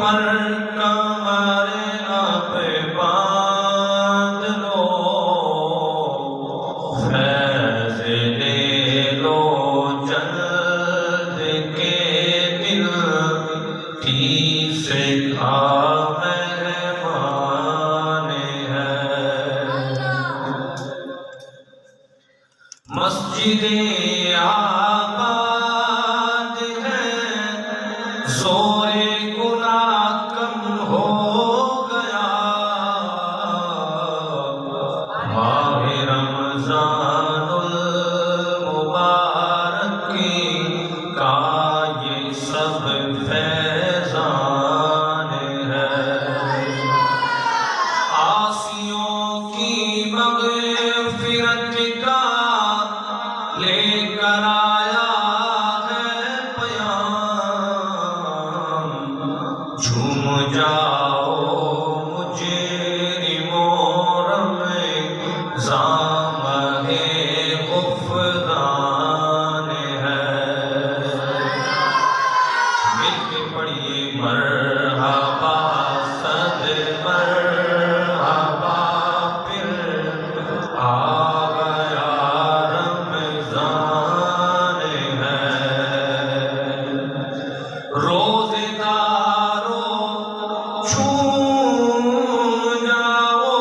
پر کمر اب باندھ لو، فیض لے لو جلد کے دل کی سکھا مہمان ہے۔ مسجد آباد ہے، زور گناہ کم ہو گیا، ماہ رمضان المبارک کا یہ سب فیضان ہے۔ عاصیوں کی مغفرت کا لے کر آیا ہے پیام، جھوم جاؤ مجرموں، رمضان غفران ہے۔ مل کے پڑھیے مرحبا صد مرحبا، پھر آ گیا رمضان ہے۔ روزے دارو چھوم جاؤ،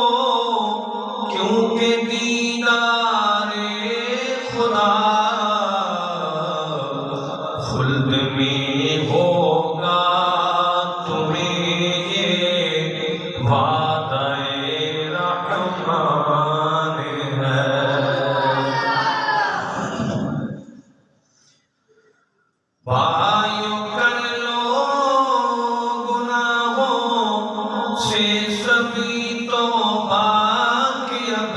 کیونکہ دیدار خدا خلد میں ہوگا تمہیں، یہ وعدہ رحمان ہے۔ بھائیو کر لو گناہوں سے سبھی توبہ کہ اب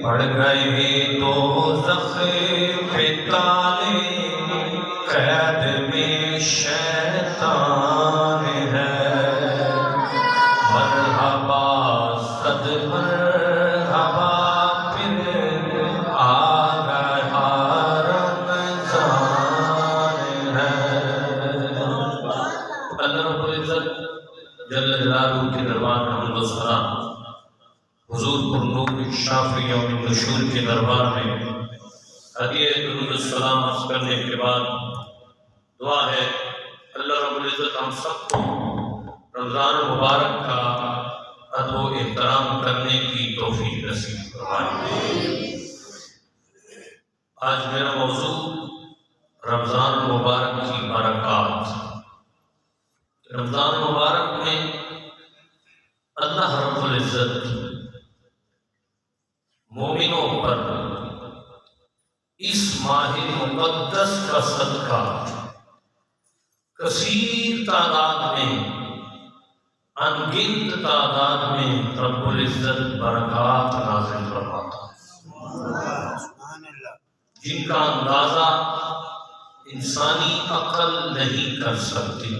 پڑ گئے دوزخ پہ تالے، قید میں شیطان ہے۔ مرحبا صد مرحبا، پھر آ گیا رمضان ہے۔ اللہ رب العزت جل جلالہ کے دربار میں حمد و ثنا، حضور پر نور شافی یوم النشور کے دربار میں ہدیہ درود السلام عرض کرنے کے بعد دعا ہے اللہ رب العزت ہم سب کو رمضان مبارک کا ادب و احترام کرنے کی توفیق نصیب فرمائے۔ آج میرا موضوع رمضان مبارک کی برکات۔ رمضان مبارک میں اللہ رب العزت مومنوں پر اس ماہ مقدس کا صدقہ کثیر تعداد میں، انگنت تعداد میں رب العزت برکات نازل فرماتا ہے، جن کا اندازہ انسانی عقل نہیں کر سکتی۔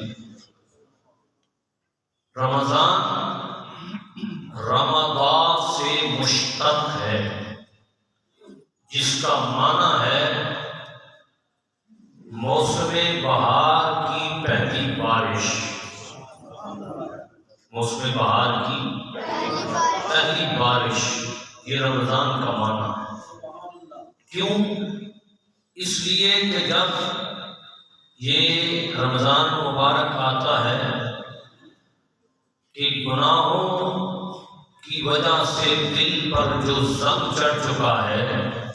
رمضان رمضان سے مشتق ہے، جس کا معنی ہے موسم بہار کی پہلی بارش۔ موسم بہار کی پہلی بارش، یہ رمضان کا معنی ہے۔ کیوں؟ اس لیے کہ جب یہ رمضان مبارک آتا ہے کہ گناہوں کی وجہ سے دل پر جو زنگ چڑھ چکا ہے،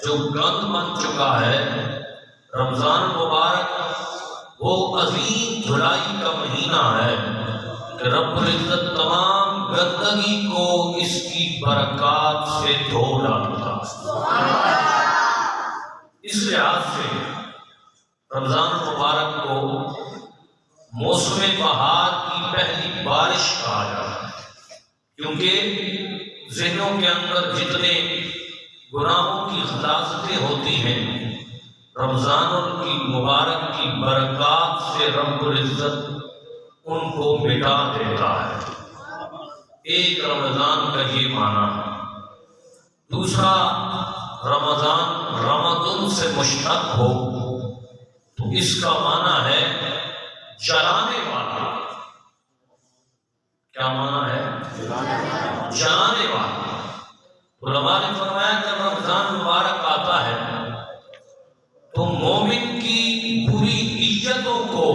جو گند بن چکا ہے، رمضان مبارک وہ عظیم دھلائی کا مہینہ ہے کہ رب العزت تمام گندگی کو اس کی برکات سے دھو ڈالتا ہے۔ اس لحاظ سے رمضان مبارک کو موسم بہار کی پہلی بارش کہا جاتا ہے، کیونکہ ذہنوں کے اندر جتنے گناہوں کی خلاصتیں ہوتی ہیں، رمضان کی مبارک کی برکات سے رب العزت ان کو مٹا دیتا ہے۔ ایک رمضان کا یہ معنی ہے۔ دوسرا، رمضان رمضان سے مشتق ہو تو اس کا معنی ہے جلانے والا. کیا معنی ہے؟ جلانے والا. علماء نے فرمایا جب رمضان مبارک آتا ہے تو مومن کی بری نیتوں کو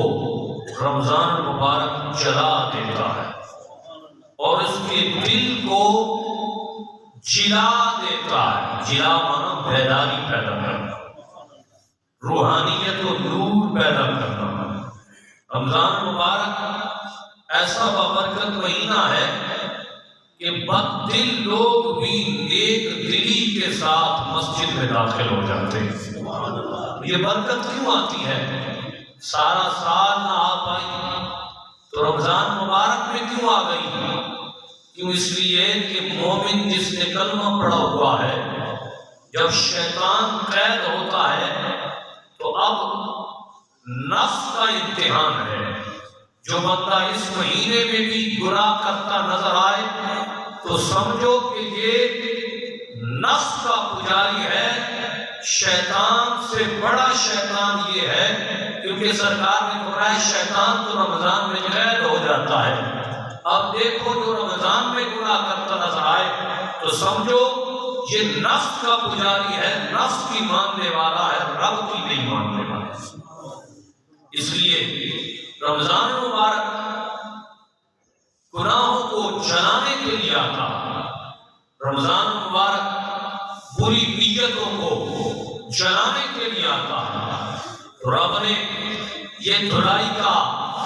رمضان مبارک جلا دیتا ہے اور اس کے دل کو جلا دیتا ہے. جلا مانا بیداری پیدا کرنا، روحانیت و نور پیدا کرنا. رمضان مبارک ایسا بابرکت مہینہ ہے کہ بد دل لوگ بھی ایک دلی کے ساتھ مسجد میں داخل ہو جاتے ہیں. یہ برکت کیوں آتی ہے؟ سارا سال نہ آ پائی تو رمضان مبارک میں کیوں آ گئی؟ کیوں؟ اس لیے کہ مومن جس نے کلمہ پڑھا ہوا ہے، جب شیطان قید ہوتا ہے تو اب نفس کا امتحان ہے. جو بندہ اس مہینے میں بھی گناہ کرتا نظر آئے تو سمجھو کہ یہ نفس کا پجاری ہے. شیطان سے بڑا شیطان یہ ہے، کیونکہ سرکار نے فرمایا شیطان تو رمضان میں قید ہو جاتا ہے. اب دیکھو جو رمضان میں گناہ کرتا نظر آئے تو سمجھو یہ نفس کا پجاری ہے، نفس کی ماننے والا ہے، رب کی نہیں ماننے والا. اس لیے رمضان مبارک گناہوں کو جلانے کے لیے آتا. رمضان مبارک بری نیتوں کو جلانے کے لیے آتا ہے. رب نے یہ دھلائی کا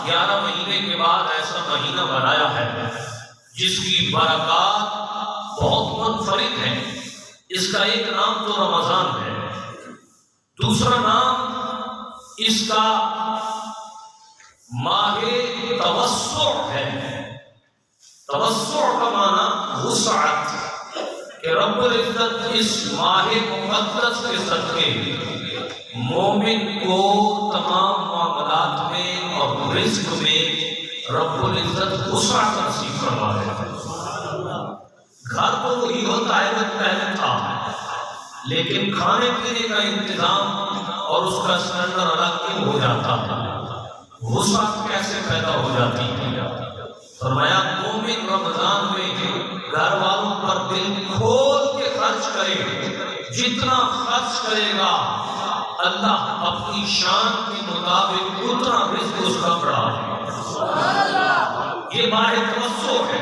11 مہینے کے بعد ایسا مہینہ بنایا ہے جس کی برکات بہت منفرد ہیں. اس کا ایک نام تو رمضان ہے، دوسرا نام اس کا ماہ توسع ہے. توسع کا معنی وسعت، کہ رب العزت اس ماہ مقدس کے صدقے مومن کو تمام معاملات میں اور رزق میں رب العزت وسعت نصیب فرما دیتا ہے. گھر تو وہی ہوتا ہے جو پہلے تھا، لیکن کھانے پینے کا انتظام اور اس کا سلنڈر الگ کیوں ہو جاتا ہے؟ وسعت کیسے پیدا ہو جاتی ہے؟ فرمایا مومن رمضان میں گھر والوں پر دل کھول کے خرچ کرے. جتنا خرچ کرے گا اللہ اپنی شان کے مطابق اتنا رزق اس کا بڑھائے. یہ ماہ توسع ہے،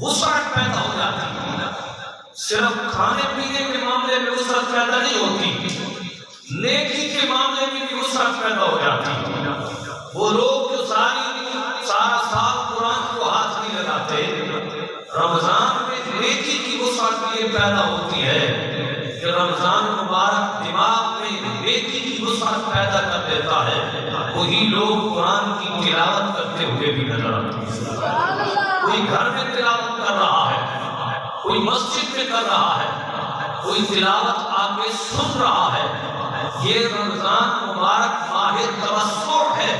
وسعت پیدا ہو جاتی ہے. صرف کھانے پینے کے معاملے میں وسعت پیدا نہیں ہوتی، نیکی کے معاملے میں بھی وسعت پیدا ہو جاتی ہے. وہ لوگ جو سارا سال قرآن کو ہاتھ نہیں لگاتے، رمضان میں نیکی کی وسعت یہ پیدا ہوتی ہے کہ رمضان مبارک دماغ میں نیکی کی وسعت پیدا کر دیتا ہے. وہی لوگ قرآن کی تلاوت کرتے ہوئے بھی نظر آتے ہیں. کوئی گھر میں تلاوت کر رہا ہے، کوئی مسجد میں کر رہا ہے، کوئی تلاوت آ کے سن رہا ہے. یہ رمضان مبارک ماہ توسع ہے.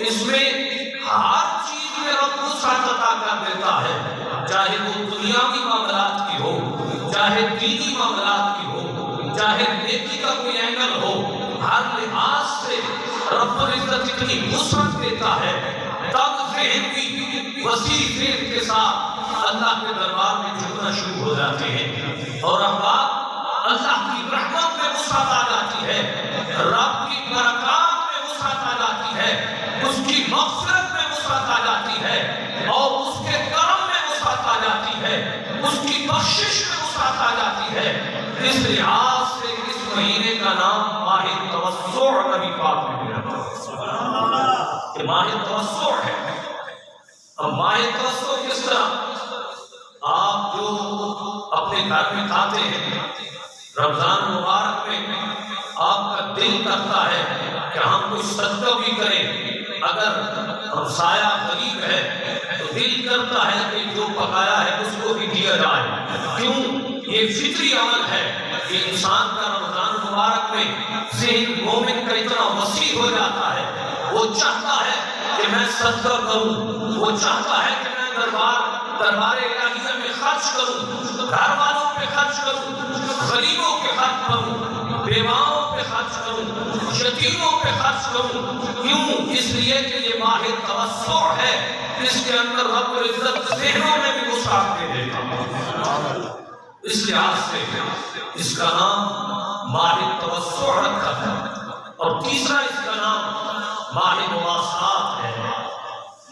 اس میں ہر چیز میں رب وسعت عطا کر دیتا ہے، چاہے وہ دنیاوی معاملات کی ہو، چاہے دینی معاملات کی ہو، چاہے نیکی کا کوئی اینگل ہو. ہر لحاظ سے رب العزت اتنی وسعت دیتا ہے تب ذہن بھی وسیع ذہن کے ساتھ اللہ کے دربار میں جھکنا شروع ہو جاتے ہیں. اور احباب اللہ کی رحمت میں وسعت آ جاتی ہے، رب کی برکات میں وسعت آ جاتی ہے، اس کی مغفرت میں وسعت آ جاتی ہے، اور اس کے کرم میں وسعت آ جاتی ہے، اس کی بخشش میں وسعت آ جاتی ہے. اس لحاظ سے اس مہینے کا نام ماہ توسع نبی پاک نے دیا تھا. یہ ماہ توسع ہے. اب ماہ توسع کس طرح؟ آپ جو اپنے گھر میں کھاتے ہیں رمضان مبارک میں، آپ کا دل کرتا ہے کہ ہم کچھ صدقہ بھی کریں. اگر ہمسایہ غریب ہے تو دل کرتا ہے کہ جو پکایا ہے اس کو بھی دیا جائے. کیوں؟ یہ فطری عمل ہے. یہ انسان کا رمضان مبارک میں ذہن مومن کا اتنا وسیع ہو جاتا ہے، وہ چاہتا ہے کہ میں صدقہ کروں، وہ چاہتا ہے کہ میں دربار الہیہ میں خرچ کروں، گھر والوں پہ خرچ کروں، غریبوں کے حق کروں. بیواؤں پہ خرچ کروں، یتیموں پہ خرچ کروں. کیوں؟ اس لیے کہ یہ ماہ توسع ہے، اس کے اندر رب العزت ذہنوں میں بھی وسعت دے دیتا ہے. اس لحاظ سے اس کا نام ماہ توسع رکھا ہے. اور تیسرا اس کا نام ماہ مواسات ہے.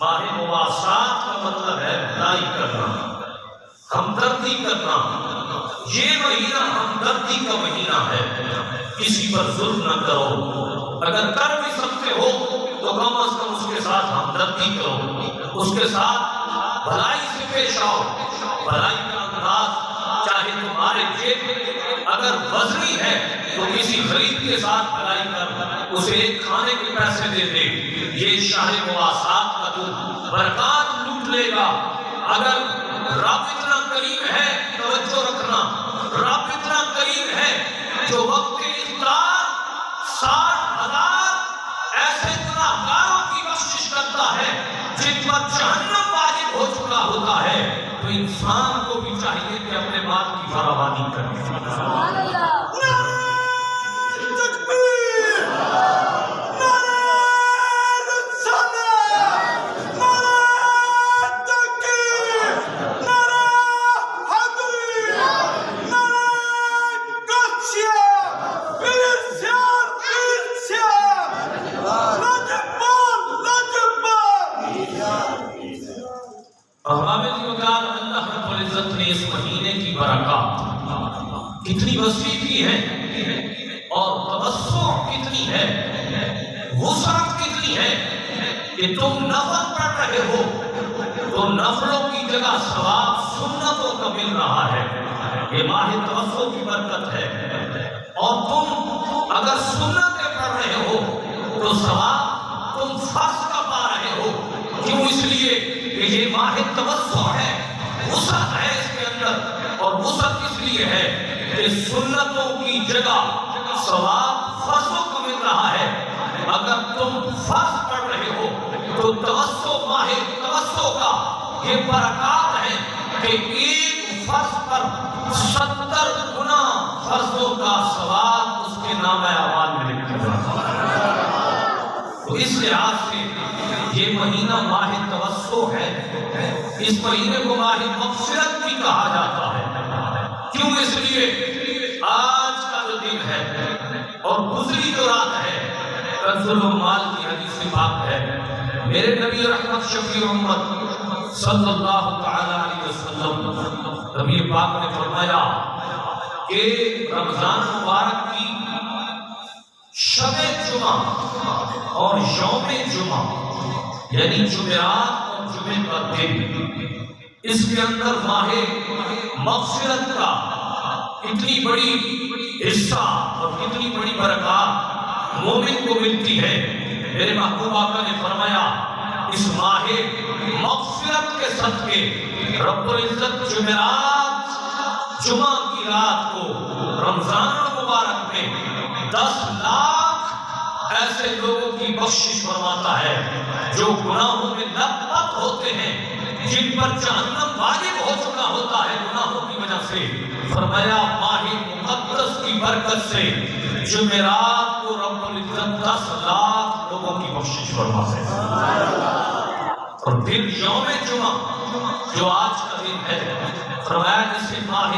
ماہ مواسات کا مطلب ہے بھلائی کرنا، ہمدردی کرنا. یہ مہینہ ہمدردی کا مہینہ ہے. کسی پر ظلم نہ کرو، اگر کر بھی سکتے ہو تو کم از کم اس کے ساتھ ہمدردی کرو، اس کے ساتھ بھلائی سے پیش آؤ. بھلائی کا انداز چاہے تمہارے جیب اگر وزنی ہے تو کسی غریب کے ساتھ بھلائی کر اسے ایک کھانے کے پیسے دے دے. یہ شاہ مواسات کا تو برکات لوٹ لے گا. اگر رب اتنا کریم ہے، توجہ رکھنا، رب اتنا کریم ہے جو وقت افطار 60,000 ایسے گناہگاروں کی بخشش کرتا ہے جن پر جہنم واجب ہو چکا ہوتا ہے. تو انسان کو بھی چاہیے کہ اپنے مال کی فراوانی کرے. اللہ رب العزت نے اس مہینے کی برکات کتنی وسیع کی ہے اور توسع کتنی ہے، وسعت کتنی ہے کہ تم نفل پڑھ رہے ہو تو نفلوں کی جگہ ثواب سنتوں کا مل رہا ہے. یہ ماہ توسع کی برکت ہے. اور تم اگر سنتیں پڑھ رہے ہو تو ثواب تم فرض کا پا رہے ہو. کیوں؟ اس لیے کہ یہ ماہ توسع ہے، وسعت ہے اس کے اندر. اور وسعت اس لیے ہے کہ سنتوں کی جگہ ثواب فرضوں کو مل رہا ہے. اگر تم فرض پڑھ رہے ہو تو توسع، ماہ توسع کا یہ برکات ہے کہ ایک فرض پر 70 گنا فرضوں کا ثواب اس کے نامہ اعمال میں لکھا جاتا ہے. تو اس لحاظ سے یہ مہینہ ماہ توسع ہے. اس مہینے کو ماہ مغفرت بھی کہا جاتا ہے. کیوں؟ اس لیے آج کا جو دن ہے اور گزری جو رات ہے، کنز العمال کی حدیث پاک ہے، میرے نبی رحمت شفیع امت صلی اللہ تعالی علیہ وسلم نبی پاک نے فرمایا کہ رمضان مبارک کی شب جمعہ اور یوم جمعہ یعنی جمعرات اور جمعے کا دن، اس کے اندر ماہ مغفرت کا اتنی بڑی حصہ اور اتنی بڑی برکات مومن کو ملتی ہے. میرے محبوب آقا نے فرمایا اس ماہ مغفرت کے صدقے رب العزت جمعرات جمعہ کی رات کو رمضان المبارک میں 10 لاکھ ایسے لوگوں کی بخشش فرماتا ہے جو گناہوں میں لت پت ہوتے ہیں، جن پر جہنم واجب ہو چکا ہوتا ہے گناہوں کی وجہ سے. فرمایا ماہ مقدس کی برکت سے جمعرات کو رب العزت 10 لاکھ لوگوں کی بخشش فرماتا ہے. اور پھر یوم جمعہ جو آج کا دن ہے، فرمایا اسے ماہ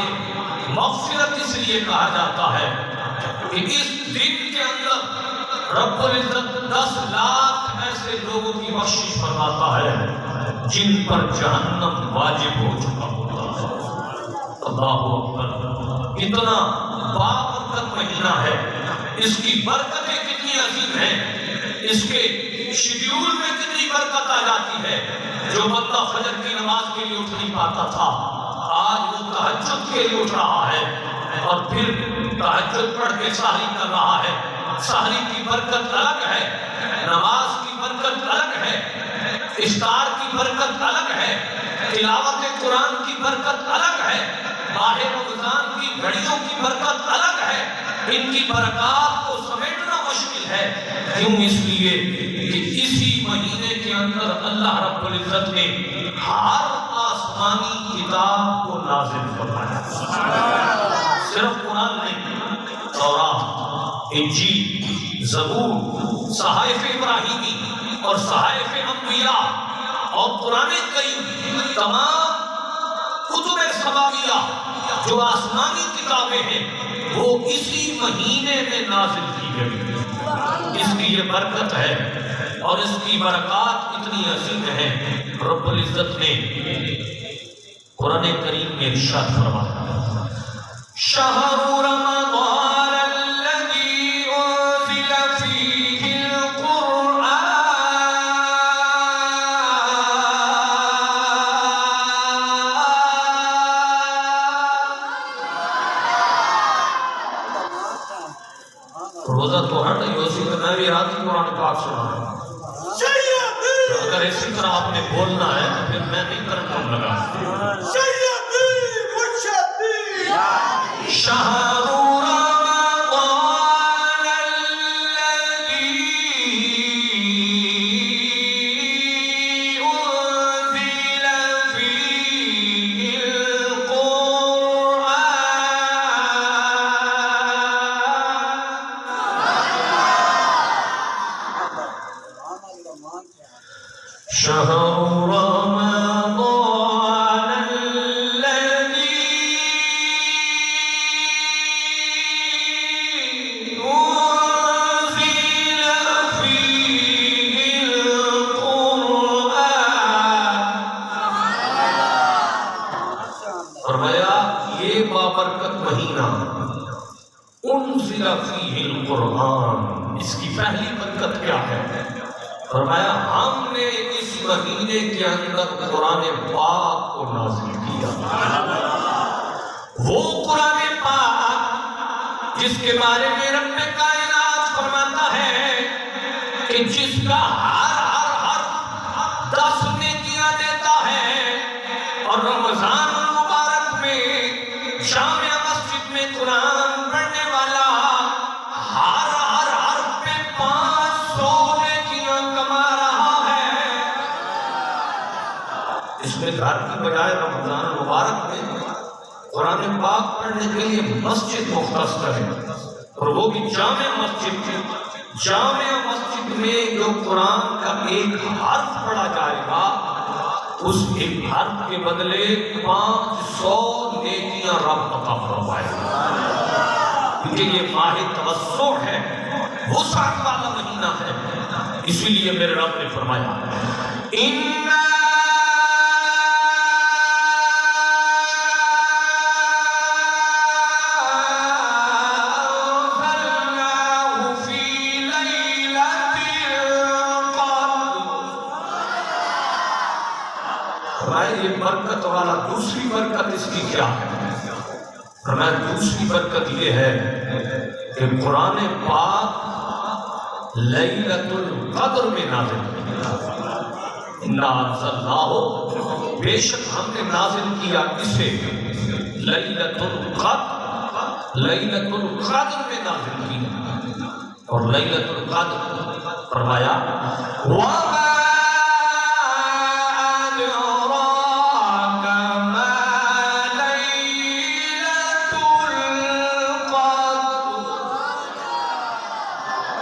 مغفرت اس لیے کہا جاتا ہے کہ اس دن کے اندر رب العزت 10 لاکھ ایسے لوگوں کی بخشش فرماتا ہے جن پر جہنم واجب ہو چکا ہوتا ہے. اللہ اکبر! کتنا بابرکت مہینہ ہے، اس کی برکتیں کتنی عظیم ہیں، اس کے شیڈیول میں کتنی برکت آ جاتی ہے. جو بندہ فجر کی نماز کے لیے اٹھ نہیں پاتا تھا، آج وہ تہجد کے لیے اٹھ رہا ہے اور پھر تہجد پڑھ کے سحری کر رہا ہے. سحری کی برکت الگ ہے، نماز کی برکت الگ ہے، افطار کی برکت الگ ہے، تلاوت قرآن کی برکت الگ ہے، ماہ رمضان کی گھڑیوں کی برکت الگ ہے. ان کی برکات کو سمیٹنا مشکل ہے. کیوں؟ اس لیے کہ اسی مہینے کے اندر اللہ رب العزت نے ہر آسمانی کتاب کو نازل فرمایا. صرف قرآن نہیں، تورات، انجیل، زبور، صحائف ابراہیمی اور صحائف انبیاء اور قرآن کریم، تمام کتب سماویہ جو آسمانی کتابیں ہیں وہ اسی مہینے میں نازل کی گئی۔ اس کی یہ برکت ہے اور اس کی برکات اتنی عظیم ہیں، رب العزت نے قرآن کریم میں ارشاد فرمایا، شہر رمضان الذی انزل فیہ القرآن روزہ تو ہٹ نہیں ہو سکتا، میں بھی رات کی قرآن پاک سنا رہا ہوں۔ اگر اسی طرح آپ نے بولنا ہے تو پھر میں نہیں کرتا لگا۔ شہر رمضان الذی انزل فیہ القرآن شہر رمضان الذی انزل فیہ القرآن۔ فرمایا یہ بابرکت مہینہ انزل فیہ القرآن، اس کی پہلی برکت کیا ہے؟ فرمایا ہم نے اس مہینے کے اندر قرآن پاک کو نازل کیا۔ وہ قرآن پاک جس کے بارے میں رب کائنات فرماتا ہے کہ جس کا ہر 10 نیکیاں دیتا ہے، اور رمضان المبارک میں جامع مسجد میں قرآن پڑھنے والا ہر پہ 500 نیکیاں کما رہا ہے۔ اس میں گھر کی بجائے رمضان المبارک میں قرآن پاک پڑھنے کے لیے مسجد مختص کرے، اور وہ بھی جامع مسجد میں جو قرآن کا ایک حرف پڑھا جائے گا اس ایک حرف کے بدلے 500 نیکیاں رب عطا فرمائے گا، کیونکہ یہ ماہ توسع ہے، وسعت والا مہینہ ہے۔ اسی لیے میرے رب نے فرمایا یہ برکت والا دوسری برکت اس کی کیا ہے؟ فرمایا دوسری برکت یہ ہے کہ قرآن پاک لیلۃ القدر میں نازل کیا۔ اِنَّا أَنزَلْنَاهُ، بے شک ہم نے نازل کیا اسے لیلۃ القدر میں نازل کیا، اور لیلۃ القدر فرمایا وَمَا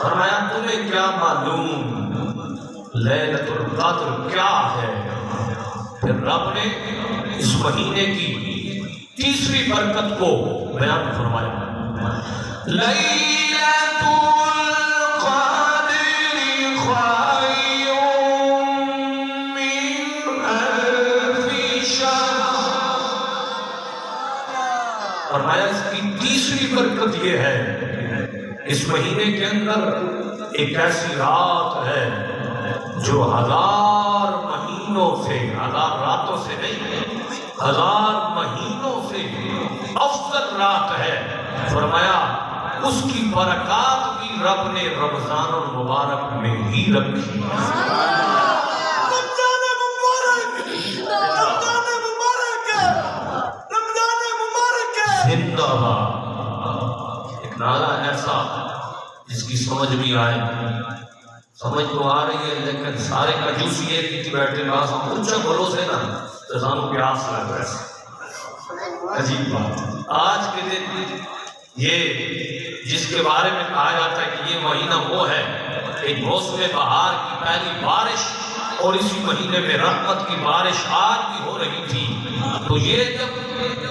فرمایا تمہیں کیا معلوم لیلۃ القدر کیا ہے؟ پھر رب نے اس مہینے کی تیسری برکت کو بیان فرمایا، لیلۃ القدر خیر من الف شہر۔ فرمایا اس کی تیسری برکت یہ ہے اس مہینے کے اندر ایک ایسی رات ہے جو 1000 مہینوں سے، 1000 راتوں سے نہیں، 1000 مہینوں سے افضل رات ہے۔ فرمایا اس کی برکات بھی رب نے رمضان المبارک میں ہی رکھی۔ زندہ باد، ایک نعرہ ایسا جس کی سمجھ بھی آئے، سمجھ تو آ رہی ہے لیکن سارے کجوسی ایک کی بیٹھے باس ہم اونچا بھلو سے نا تو سانو پیاس لگ رہا ہے۔ عجیب بات، آج کے دن یہ جس کے بارے میں کہا جاتا ہے کہ یہ مہینہ وہ ہے کہ موسم بہار کی پہلی بارش اور اسی مہینے میں رحمت کی بارش آج بھی ہو رہی تھی، تو یہ جب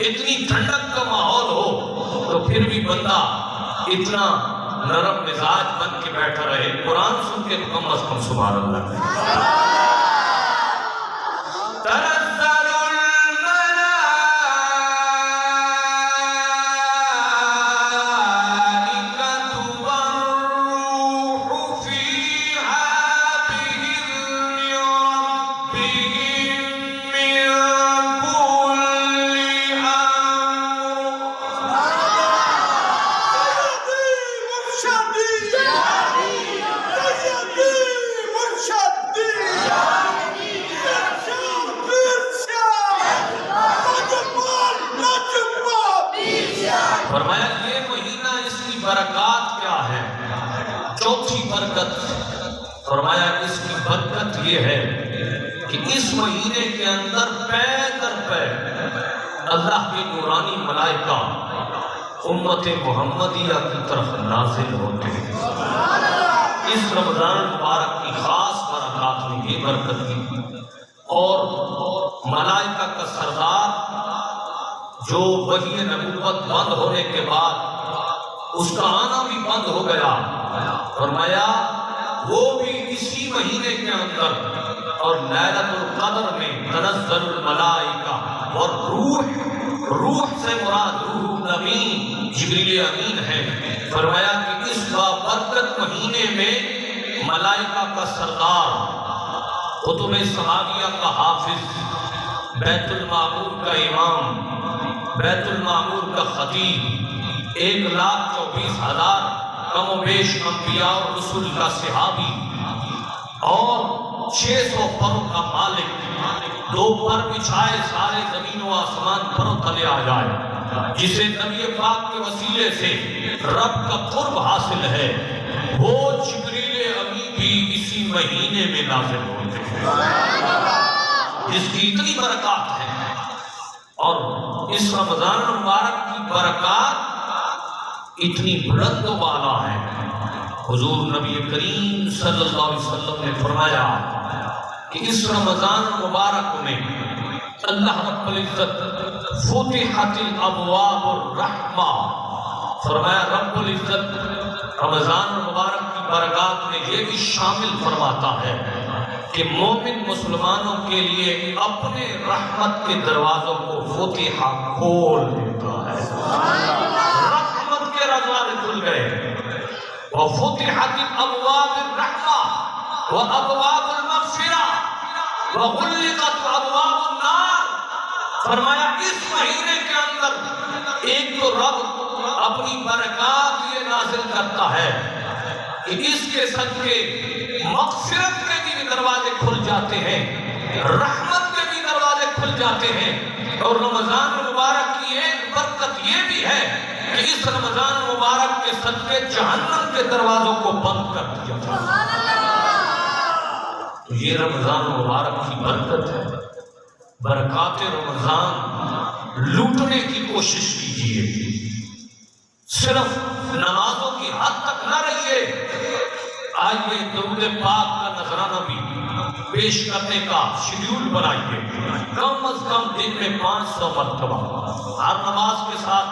اتنی ٹھنڈک کا ماحول ہو تو پھر بھی بندہ اتنا نرم مزاج بن کے بیٹھا رہے، قرآن سن کے کم از کم سبحان اللہ۔ فرمایا یہ مہینہ اس کی برکات کیا ہے؟ چوتھی برکت فرمایا اس کی برکت یہ ہے کہ اس مہینے کے اندر پے در پے اللہ کے نورانی ملائکہ امت محمدیہ کی طرف نازل ہوتے ہیں۔ اس رمضان المبارک کی خاص برکات میں یہ برکت کی، اور ملائکہ کا سردار جو وحی نبوت بند ہونے کے بعد اس کا آنا بھی بند ہو گیا، فرمایا وہ بھی اسی مہینے کے اندر اور لیلۃ القدر میں تنزل الملائکہ، اور روح سے مراد روح امین جبریل امین ہے۔ فرمایا کہ اس بابرکت مہینے میں ملائکہ کا سردار، کتب سماویہ کا حافظ، بیت المعمور کا امام، بیت المعمور کا خطیب، 1,24,000 کم و بیش انبیاء اور رسول کا صحابی، اور 600 پروں کا مالک، 2 پر بچھائے سارے زمین و آسمان پروں تلے آ جائے، جسے نبی پاک کے وسیلے سے رب کا قرب حاصل ہے، وہ جبریل امین بھی اسی مہینے میں نازل ہوتے ہیں، جس کی اتنی برکات ہے۔ اور اس رمضان المبارک کی برکات اتنی بلند و بالا ہے، حضور نبی کریم صلی اللہ علیہ وسلم نے فرمایا کہ اس رمضان المبارک میں اللہ رب العزت فتحت الابواب الرحمہ، فرمایا رب العزت رمضان المبارک کی برکات میں یہ بھی شامل فرماتا ہے کہ مومن مسلمانوں کے لیے اپنے رحمت کے دروازوں کو فتحہ کھول دیتا ہے، رحمت کے دروازے کھل گئے، وفتحت ابواب الرحمہ وابواب المغفرہ وغلقت ابواب النار۔ فرمایا اس مہینے کے اندر ایک تو رب اپنی برکات یہ نازل کرتا ہے کہ اس کے صدقے مغفرت کے بھی دروازے کھل جاتے ہیں، رحمت کے بھی دروازے کھل جاتے ہیں، اور رمضان مبارک کی ایک برکت یہ بھی ہے کہ اس رمضان مبارک کے صدقے جہنم کے دروازوں کو بند کر دیا جاتا ہے۔ تو یہ رمضان مبارک کی برکت ہے، برکات رمضان لوٹنے کی کوشش کیجیے، صرف نمازوں کی حد تک نہ رہیے، آئیے درود پاک کا نذرانہ بھی پیش کرنے کا شیڈیول بنائیے، کم از کم دن میں 500 مرتبہ، ہر نماز کے ساتھ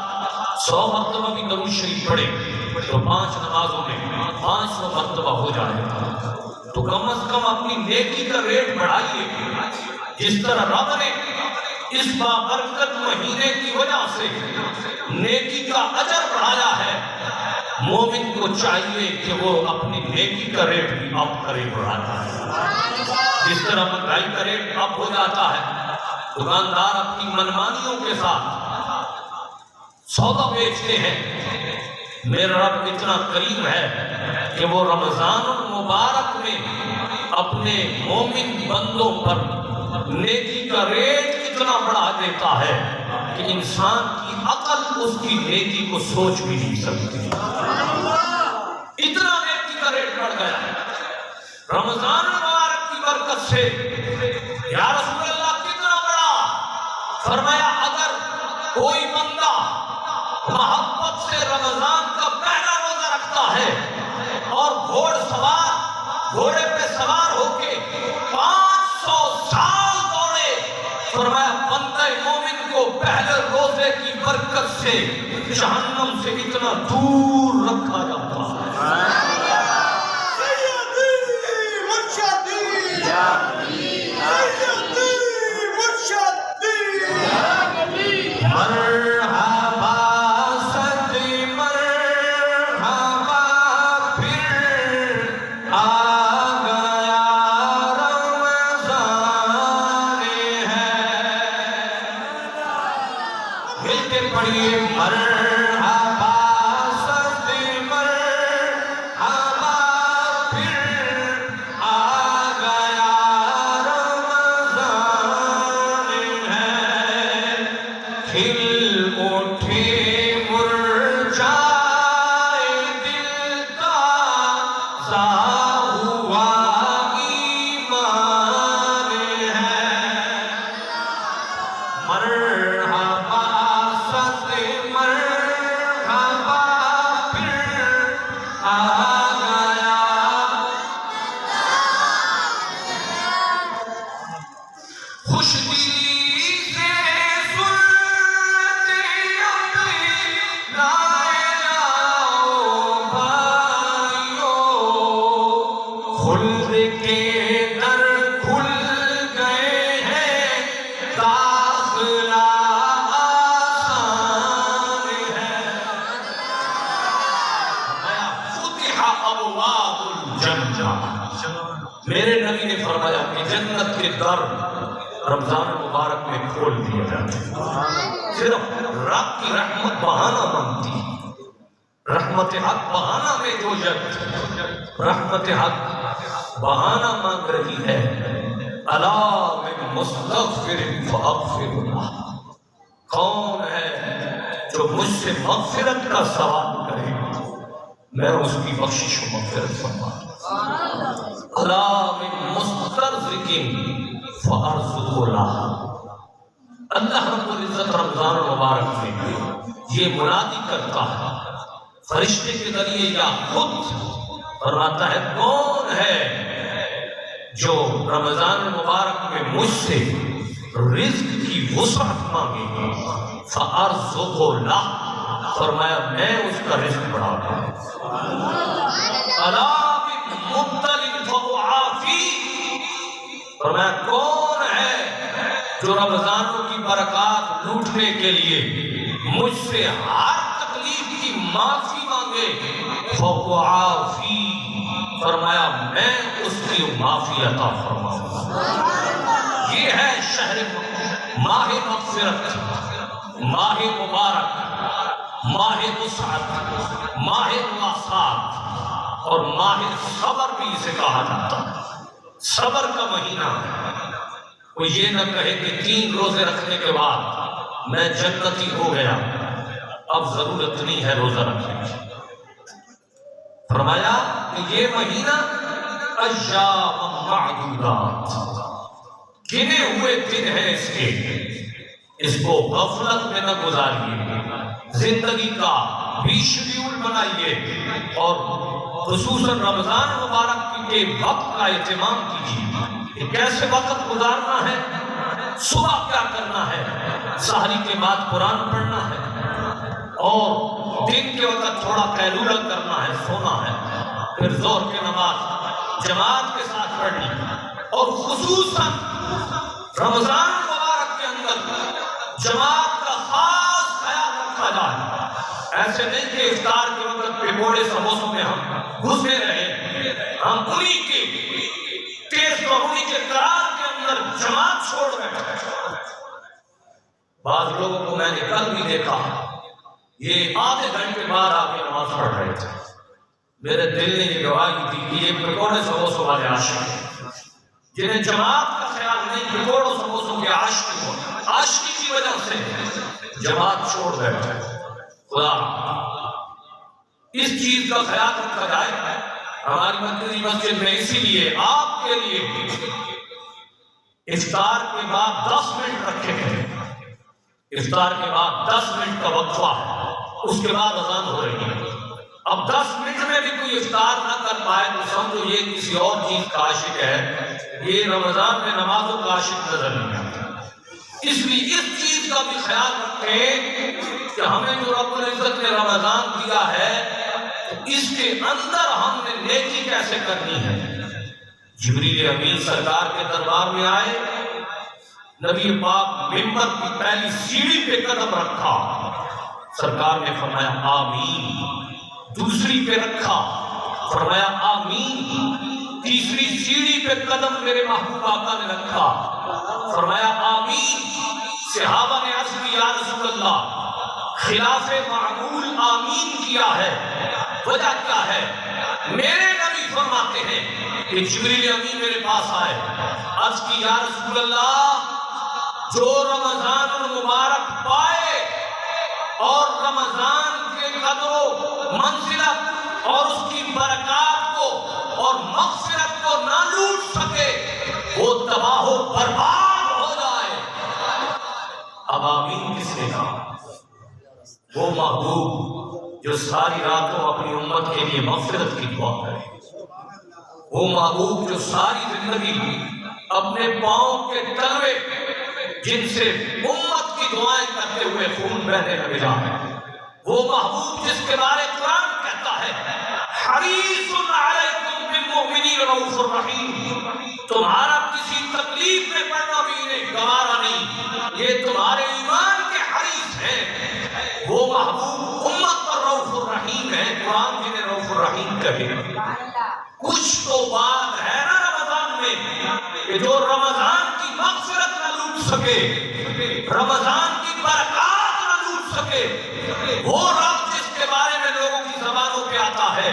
100 مرتبہ بھی درود شریف پڑھے تو 5 نمازوں میں 500 مرتبہ ہو جائے گا، تو کم از کم اپنی نیکی کا ریٹ بڑھائیے، جس طرح رب نے اس بابرکت مہینے کی وجہ سے نیکی کا اجر بڑھایا ہے، مومن کو چاہیے کہ وہ اپنی نیکی کا ریٹ بھی اپ کرے، بڑھاتا ہے، جس طرح مہنگائی کا ریٹ اپ ہو جاتا ہے، دکاندار اپنی منمانیوں کے ساتھ سودا بیچتے ہیں، میرا رب اتنا کریم ہے کہ وہ رمضان المبارک میں اپنے مومن بندوں پر نیکی کا ریٹ اتنا بڑھا دیتا ہے کہ انسان کی عقل اس کی نیکی کو سوچ بھی نہیں سکتی، اتنا نیکی کا ریٹ بڑھ گیا۔ رمضان مبارک کی برکت سے یا رسول اللہ کتنا بڑا، فرمایا اگر کوئی بندہ محبت سے رمضان پہلے روزے کی برکت سے جہنم سے اتنا دور رکھا جاتا ہے۔ مرحبا صدی مرحبا پھر آ گیا رمضان ہے، مل کے پڑھیے مرحبا صدی مرحبا پھر آ گیا رمضان ہے، کھل اٹھے مرجائے دل تازہ ہوا ایمان ہے، مرحبا صدی مرحبا پھر آ گیا۔ خوش دلی سے سنت اپنی لائے آؤ بھائیو، خلد کے در کھل گئے ہیں، داخلہ آسان ہے، فتح ابواب الجنہ، میرے نبی نے فرمایا کہ جنت کے در رمضان مبارک میں کھول دیے جاتے ہیں، صرف رب کی رحمت بہانہ مانگتی، رحمت حق بہانہ میں جو جد رحمت حق بہانہ مانگ رہی ہے، الا من مستغفر فاغفر له، کون ہے جو مجھ سے مغفرت کا سوال کرے میں اس کی بخشش و مغفرت فرماؤں، الا من مسترزق فارزق له، اللہ رب العزت رمضان المبارک میں یہ منادی کرتا ہے فرشتے کے ذریعے یا خود فرماتا ہے کون ہے جو رمضان المبارک میں مجھ سے رزق کی وسعت مانگے فارزق له، فرمایا میں اس کا رزق بڑھا دوں، الا مبتلی فاعافی، فرمایا کون ہے جو رمضانوں کی برکات لوٹنے کے لیے مجھ سے ہر تکلیف کی معافی مانگے فاعافی، فرمایا میں اس کی معافی عطا فرماؤں گا۔ یہ ہے شہر ماہ مغفرت، ماہ مبارک، ماہ وسعت، ماہ مواصلات اور ماہ صبر بھی اسے کہا جاتا ہے، صبر کا مہینہ ہے۔ کوئی یہ نہ کہے کہ 3 روزے رکھنے کے بعد میں جنتی ہو گیا، اب ضرورت نہیں ہے روزہ رکھنے کی۔ فرمایا کہ یہ مہینہ ایام معدودات، گنے ہوئے دن ہیں اس کے، اس کو غفلت میں نہ گزاریے، زندگی کا بھی شیڈیول بنائیے اور خصوصاً رمضان مبارک کے وقت کا اہتمام کیجیے کہ کیسے وقت گزارنا ہے، صبح کیا کرنا ہے، سحری کے بعد قرآن پڑھنا ہے اور دن کے وقت تھوڑا قیلولہ کرنا ہے، سونا ہے، پھر ظہر کی نماز جماعت کے ساتھ پڑھنی، اور خصوصاً رمضان مبارک کے اندر جماعت کا خاص خیال رکھا جائے۔ ایسے نہیں کہ افطار کے وقت پکوڑے سموسوں میں ہم گھسے رہے، ہم انہی کے ٹیسٹ اور انہی کے قرار کے اندر جماعت چھوڑ رہے ہیں۔ بعض لوگوں کو میں نے کل بھی دیکھا، یہ آدھے گھنٹے بعد آ کے نماز پڑھ رہے تھے، میرے دل نے یہ گواہی دی کہ یہ پکوڑے سموسوں والے عاشق ہیں، جنہیں جماعت کا خیال نہیں، پکوڑوں سموسوں کے عاشق ہو، عاشقی کی وجہ سے جماعت چھوڑ بیٹھے۔ خدا اس چیز کا خیال رکھا جائے ہماری مرکزی مسجد میں، اسی لیے آپ کے لیے افطار کے بعد 10 منٹ رکھے گئے، افطار کے بعد 10 منٹ کا وقفہ، اس کے بعد اذان ہو رہی ہے۔ اب 10 منٹ میں بھی کوئی افطار نہ کر پائے تو سمجھو یہ کسی اور چیز کا عاشق ہے، یہ رمضان میں نمازوں کا عاشق نظر نہیں آتا۔ اس لیے اس چیز کا بھی خیال رکھیں کہ ہمیں جو رب العزت نے رمضان دیا ہے اس کے اندر ہم نے نیکی کیسے کرنی ہے۔ جبریل امین سرکار کے دربار میں آئے، نبی پاک ممبر کی پہلی سیڑھی پہ قدم رکھا، سرکار نے فرمایا آمین، دوسری پہ رکھا فرمایا آمین، تیسری سیڑھی پہ قدم میرے محبوب آقا نے رکھا فرمایا آمین۔ صحابہ نے عرض کیا یا رسول اللہ خلاف معمول آمین کیا ہے، وجہ کیا ہے؟ میرے نبی فرماتے ہیں کہ جبریل امین میرے پاس آئے، عرض کی یا رسول اللہ جو رمضان المبارک پائے اور رمضان کے قدر و منزلت اور اس کی برکات کو اور مغفرت کو نہ لوٹ سکے وہ تباہ و برباد ہو جائے۔ اب آمین کس نے کہا؟ وہ محبوب جو ساری راتوں اپنی امت کے لیے مغفرت کی دعا کرے، وہ محبوب جو ساری زندگی اپنے پاؤں کے تلوے جن سے امت کی دعائیں کرتے ہوئے خون بہنے لگے جائے، وہ محبوب جس کے بارے قرآن کہتا ہے حریص علیکم بالمؤمنین رؤوف الرحیم، تمہارا کسی تکلیف میں پڑنا بھی انہیں گوارا نہیں، یہ تمہارے ایمان کے حریص ہیں۔ وہ محبوب امت پر رؤوف الرحیم ہے، قرآن جنہیں رؤوف الرحیم کہے۔ کچھ تو بات ہے نا رمضان میں کہ جو رمضان کی مغفرت نہ لوٹ سکے، رمضان کی برکات نہ لوٹ سکے، وہ رب جس کے بارے میں لوگوں کی زبانوں پہ آتا ہے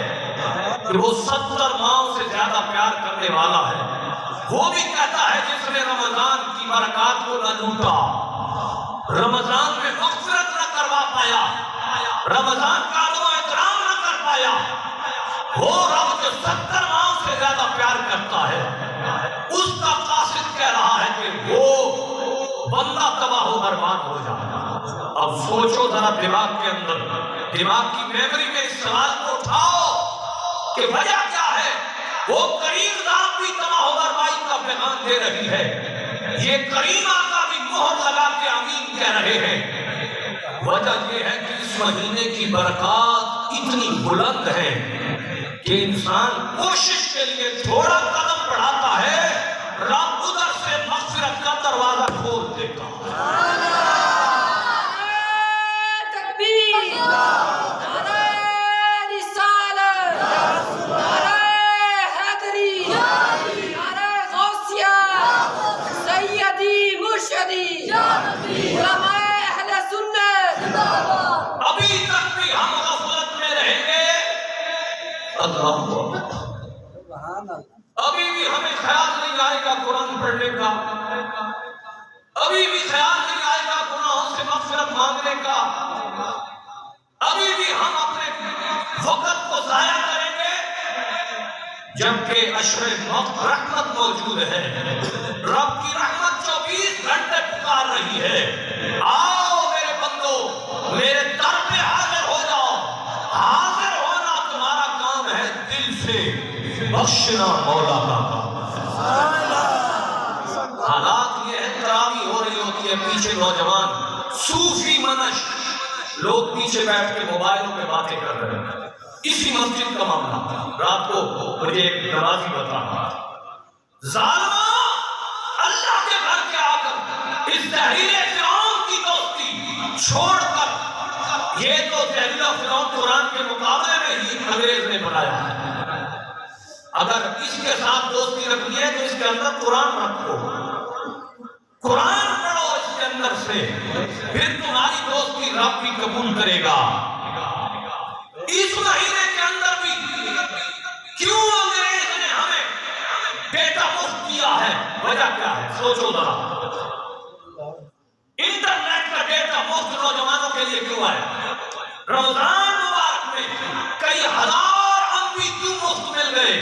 کہ وہ 70 ماہوں سے زیادہ پیار کرنے والا ہے، وہ بھی کہتا ہے جس نے رمضان کی برکات کو نہ لوٹا، رمضان میں مغفرت نہ کروا پایا، رمضان کا ادب و احترام نہ کر پایا، وہ رب جو 70 ماہوں سے زیادہ پیار کرتا ہے اس کا قاصد کہہ رہا ہے کہ وہ بندہ تباہ و برباد ہو جائے۔ اب سوچو ذرا دماغ کے اندر، دماغ کی میموری میں اس سوال کو اٹھاؤ کہ وجہ کیا ہے؟ وہ کریم ذات بھی تباہ و بربادی کا پیغام دے رہی ہے، یہ کریم آقا بھی مہر لگا کے آمین کہہ رہے ہیں۔ وجہ یہ ہے کہ اس مہینے کی برکات اتنی بلند ہے کہ انسان کوشش کے لیے تھوڑا قدم بڑھاتا ہے، رب ادھر سے مغفرت کا دروازہ کھول دیتا ہے۔ تکبیر، نعرہ رسالت، نعرہ حیدری، نعرہ غوثیہ، سیدی مرشدی، علماء اہل سنت۔ ابھی تک بھی ہم غفلت میں رہیں گے، اللہ ابھی بھی ہمیں خیال نہیں آئے گا قرآن پڑھنے کا، ابھی بھی خیال نہیں آئے گا گناہوں سے مغفرت مانگنے کا، ابھی بھی ہم اپنے وقت کو ضائع کریں گے، جبکہ عشر رحمت موجود ہے، رب کی رحمت 24 گھنٹے پکار رہی ہے، آؤ میرے بندو میرے در پہ حاضر ہو جاؤ۔ حاضر ہونا تمہارا کام ہے، دل سے بخشنا مولا کا کام۔ حالات یہ ہے تراویح ہو رہی ہوتی ہے، پیچھے نوجوان صوفی منش لوگ پیچھے بیٹھ کے موبائلوں پہ باتیں کر رہے ہیں۔ اسی مسجد کا معاملہ رات کو مجھے ایک نمازی بتا رہا ظالمہ اللہ کے گھر کے آ کر اس زہریلے فرعون کی دوستی چھوڑ کر، یہ تو زہریلا فرعون قرآن کے مقابلے میں ہی انگریز نے بنایا ہے، اگر اس کے ساتھ دوستی رکھنی ہے تو اس کے اندر قرآن رکھو، قرآن پڑھو اس کے اندر سے، پھر تمہاری دوستی رب بھی قبول کرے گا۔ اس مہینے کے اندر بھی کیوں انگریز نے ہمیں ڈیٹا مفت کیا ہے؟ وجہ کیا ہے؟ سوچو ذرا، انٹرنیٹ کا ڈیٹا مفت نوجوانوں کے لیے کیوں ہے؟ رمضان مبارک میں کئی ہزار ہم بھی کیوں مفت مل گئے؟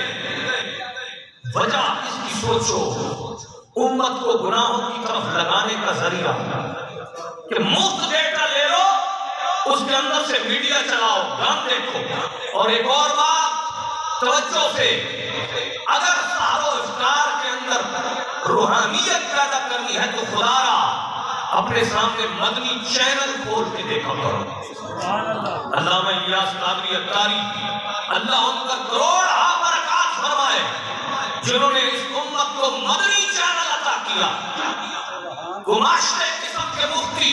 وجہ اس کی سوچو، امت کو گناہوں کی طرف لگانے کا ذریعہ کہ مفت ڈیٹا لے لو، اس کے اندر سے میڈیا چلاؤ، گان دیکھو۔ اور ایک اور بات توجہ سے، اگر سحر و افطار کے اندر روحانیت پیدا کرنی ہے تو خدا را اپنے سامنے مدنی چینل کھول کے دیکھا کرو۔ علامہ الیاس قادری اتاری اللہ ان کا کروڑ برکات فرمائے، جنہوں نے اس امت کو مدنی چینل عطا کیا۔ گماشتے قسم کے مفتی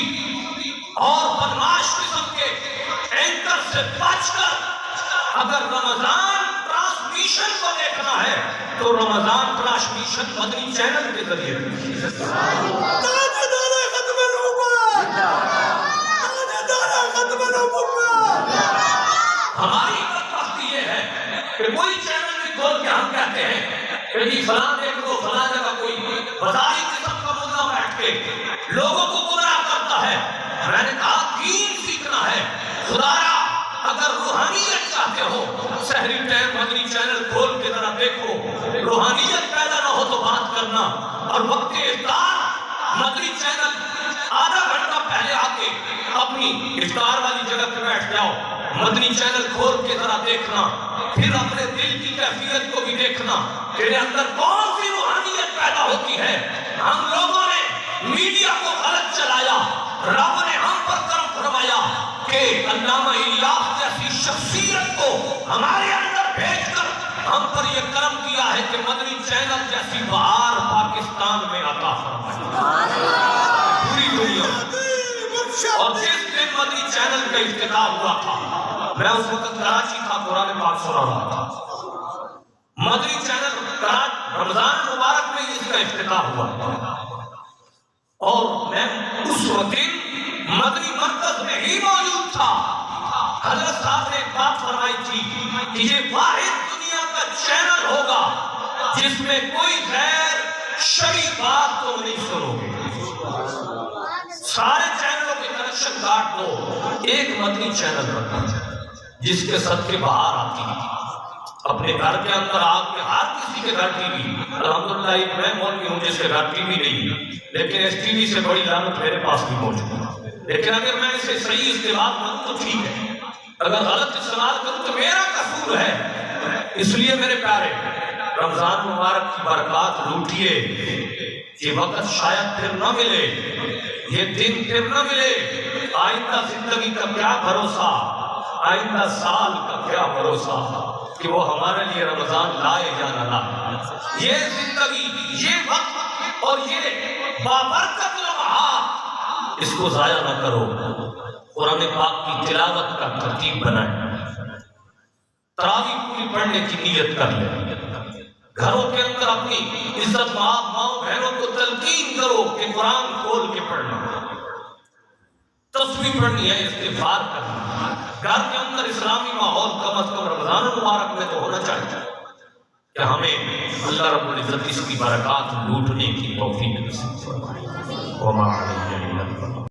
اور بدماش قسم کے اینکر سے بچ کر اگر رمضان ٹرانسمیشن کو دیکھنا ہے تو رمضان ٹرانسمیشن مدنی چینل کے ذریعے ہماری بدبختی یہ ہے کہ کوئی چینل بھی کھول کے ہم کہتے ہیں کہ جی فلاں دیکھ لو، فلاں جگہ کوئی بظاہری قسم کا مدعا بیٹھ کے لوگوں کو گمراہ کرتا ہے۔ میں نے کہا دین سیکھنا ہے، خدایا اگر روحانیت چاہتے ہو سحری ٹائم مدنی چینل کھول کے ذرا دیکھو، روحانیت پیدا نہ ہو تو بات کرنا، اور وقت افطار مدنی چینل آدھا گھنٹہ پہلے آ کے اپنی افطار والی جگہ پہ بیٹھ جاؤ، مدنی چینل کھول کے ذرا دیکھنا، پھر اپنے دل کی کیفیت کو بھی دیکھنا، تیرے اندر کون سی روحانیت پیدا ہوتی ہے۔ ہم لوگوں نے میڈیا کو غلط چلایا، رب نے ہم پر کرم فرمایا کہ علامہ الیاس جیسی شخصیت کو ہمارے اندر بھیج کر ہم پر یہ کرم کیا ہے کہ مدنی چینل جیسی بہار پاکستان میں عطا فرمائی پوری دنیا۔ اور جس دن مدنی چینل کا افتتاح ہوا تھا، میں اس وقت کراچی تھا، قرآن پاک سنا رہا تھا۔ مدنی چینل رمضان مبارک میں اس کا افتتاح ہوا اور میں اس دن مدنی مرکز میں ہی موجود تھا۔ حضرت صاحب نے ایک بات فرمائی تھی کہ یہ واحد دنیا کا چینل ہوگا جس میں کوئی غیر شرعی بات تم نہیں سنو گے۔ سارے چینلوں کے کنیکشن کاٹ دو، ایک مدنی چینل رکھنا جس کے صدقے باہر آتی ہے۔ اپنے گھر کے اندر آگ کے ہر کسی کے گھر ٹی وی، الحمدللہ ایک میں مولوی ہوں جس کے گھر ٹی وی نہیں، لیکن اس ٹی وی سے بڑی لعنت میرے پاس بھی موجود ہے۔ لیکن اگر میں اسے صحیح استعمال کروں تو ٹھیک ہے، اگر غلط استعمال کروں تو میرا قصور ہے۔ اس لیے میرے پیارے رمضان مبارک کی برکات لوٹیے، یہ وقت شاید پھر نہ ملے، یہ دن پھر نہ ملے۔ آئندہ زندگی کا کیا بھروسہ، آئندہ سال کا کیا بھروسہ کہ وہ ہمارے لیے رمضان لائے یا نہ لائے۔ یہ زندگی، یہ وقت اور یہ بابرکت لمحات، اس کو ضائع نہ کرو۔ قرآن پاک کی تلاوت کا ترتیب بنائیں، تراویح پوری پڑھنے کی نیت کر لیں، گھروں کے اندر اپنی عزت ماؤں بہنوں کو تلقین کرو کہ قرآن کھول کے پڑھنا، تسبیح پڑھنی ہے، استغفار کرنا۔ گھر کے اندر اسلامی ماحول کم از کم رمضان مبارک میں تو ہونا چاہیے کہ ہمیں اللہ رب العزت اس کی برکات لوٹنے کی توفیق نصیب فرمائے۔